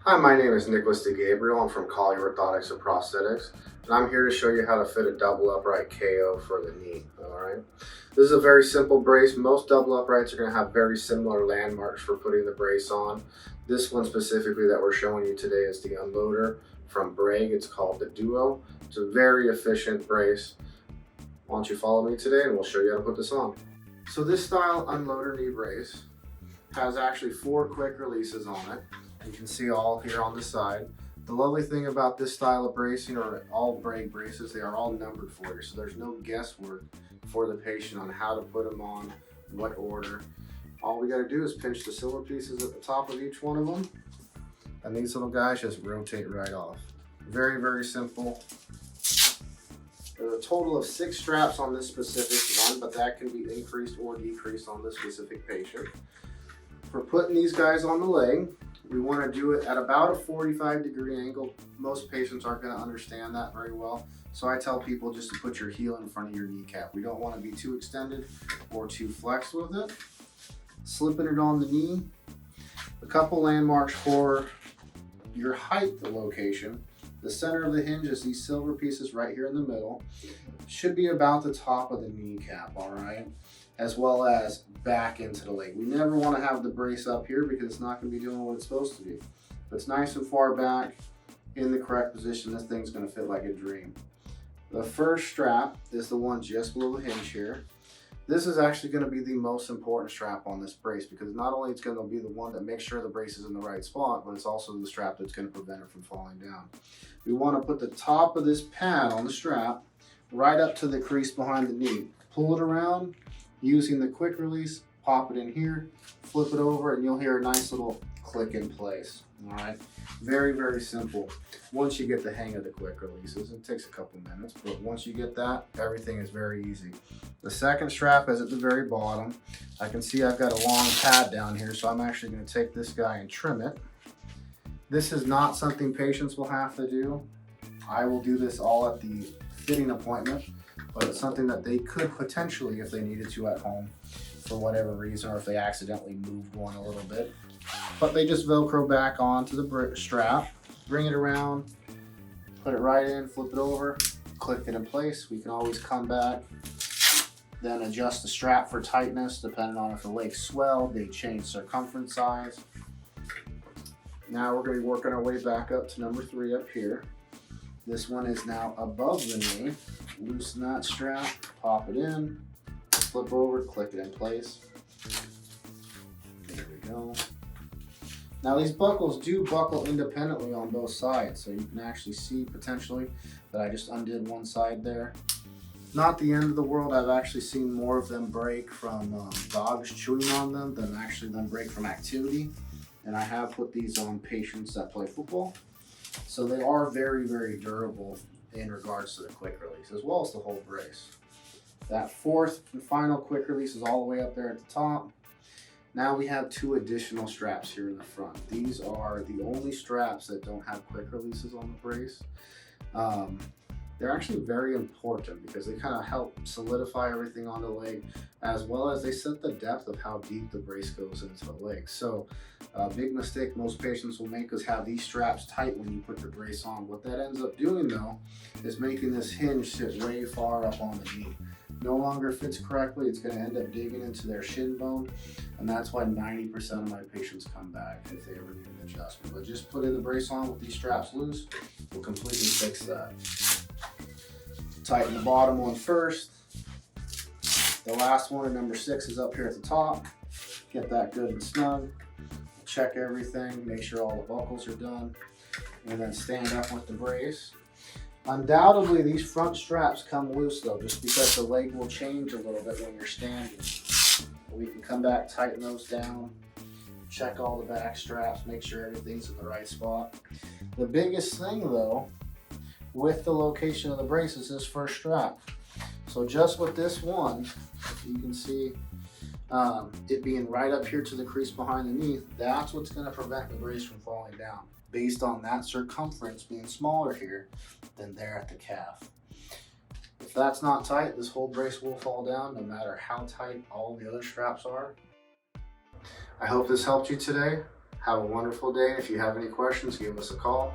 Hi, my name is Nicholas DeGabriel. I'm from Collier Orthotics and Prosthetics, and I'm here to show you how to fit a double upright KO for the knee. All right. This is a very simple brace. Most double uprights are going to have very similar landmarks for putting the brace on. This one specifically that we're showing you today is the unloader from Breg. It's called the Duo. It's a very efficient brace. Why don't you follow me today and we'll show you how to put this on. So this style unloader knee brace has actually 4 quick releases on it. You can see all here on the side. The lovely thing about this style of bracing, or all Breg braces, they are all numbered for you. So there's no guesswork for the patient on how to put them on, what order. All we gotta do is pinch the silver pieces at the top of each one of them. And these little guys just rotate right off. Very, very simple. There's a total of 6 straps on this specific one, but that can be increased or decreased on this specific patient. For putting these guys on the leg, we want to do it at about a 45-degree angle. Most patients aren't going to understand that very well. So I tell people just to put your heel in front of your kneecap. We don't want to be too extended or too flexed with it. Slipping it on the knee. A couple landmarks for your height location. The center of the hinge is these silver pieces right here in the middle. Should be about the top of the kneecap, all right? As well as back into the leg. We never want to have the brace up here because it's not going to be doing what it's supposed to be. If it's nice and far back in the correct position, this thing's going to fit like a dream. The first strap is the one just below the hinge here. This is actually going to be the most important strap on this brace because not only it's going to be the one that makes sure the brace is in the right spot, but it's also the strap that's going to prevent it from falling down. We want to put the top of this pad on the strap right up to the crease behind the knee. Pull it around. Using the quick release, pop it in here, flip it over, and you'll hear a nice little click in place. All right, very, very simple. Once you get the hang of the quick releases, it takes a couple minutes, but once you get that, everything is very easy. The second strap is at the very bottom. I can see I've got a long pad down here, so I'm actually going to take this guy and trim it. This is not something patients will have to do. I will do this all at the fitting appointment, but it's something that they could potentially, if they needed to at home for whatever reason, or if they accidentally moved one a little bit. But they just Velcro back onto the strap, bring it around, put it right in, flip it over, click it in place. We can always come back, then adjust the strap for tightness, depending on if the leg swelled, they change circumference size. Now we're going to be working our way back up to number 3 up here. This one is now above the knee. Loosen that strap, pop it in, flip over, click it in place. There we go. Now these buckles do buckle independently on both sides, so you can actually see potentially that I just undid one side there. Not the end of the world. I've actually seen more of them break from dogs chewing on them than actually them break from activity. And I have put these on patients that play football. So they are very, very durable in regards to the quick release, as well as the whole brace. That fourth and final quick release is all the way up there at the top. Now we have 2 additional straps here in the front. These are the only straps that don't have quick releases on the brace. They're actually very important because they kind of help solidify everything on the leg, as well as they set the depth of how deep the brace goes into the leg. So a big mistake most patients will make is have these straps tight when you put the brace on. What that ends up doing though is making this hinge sit way far up on the knee. No longer fits correctly, it's going to end up digging into their shin bone, and that's why 90% of my patients come back if they ever need an adjustment. But just putting the brace on with these straps loose will completely fix that. Tighten the bottom one first. The last one, number 6, is up here at the top. Get that good and snug. Check everything, make sure all the buckles are done, and then stand up with the brace. Undoubtedly, these front straps come loose though, just because the leg will change a little bit when you're standing. We can come back, tighten those down, check all the back straps, make sure everything's in the right spot. The biggest thing though, with the location of the brace is this first strap. So just with this one, you can see it being right up here to the crease behind the knee, that's what's going to prevent the brace from falling down, based on that circumference being smaller here than there at the calf. If that's not tight, this whole brace will fall down no matter how tight all the other straps are. I hope this helped you today. Have a wonderful day. If you have any questions, give us a call.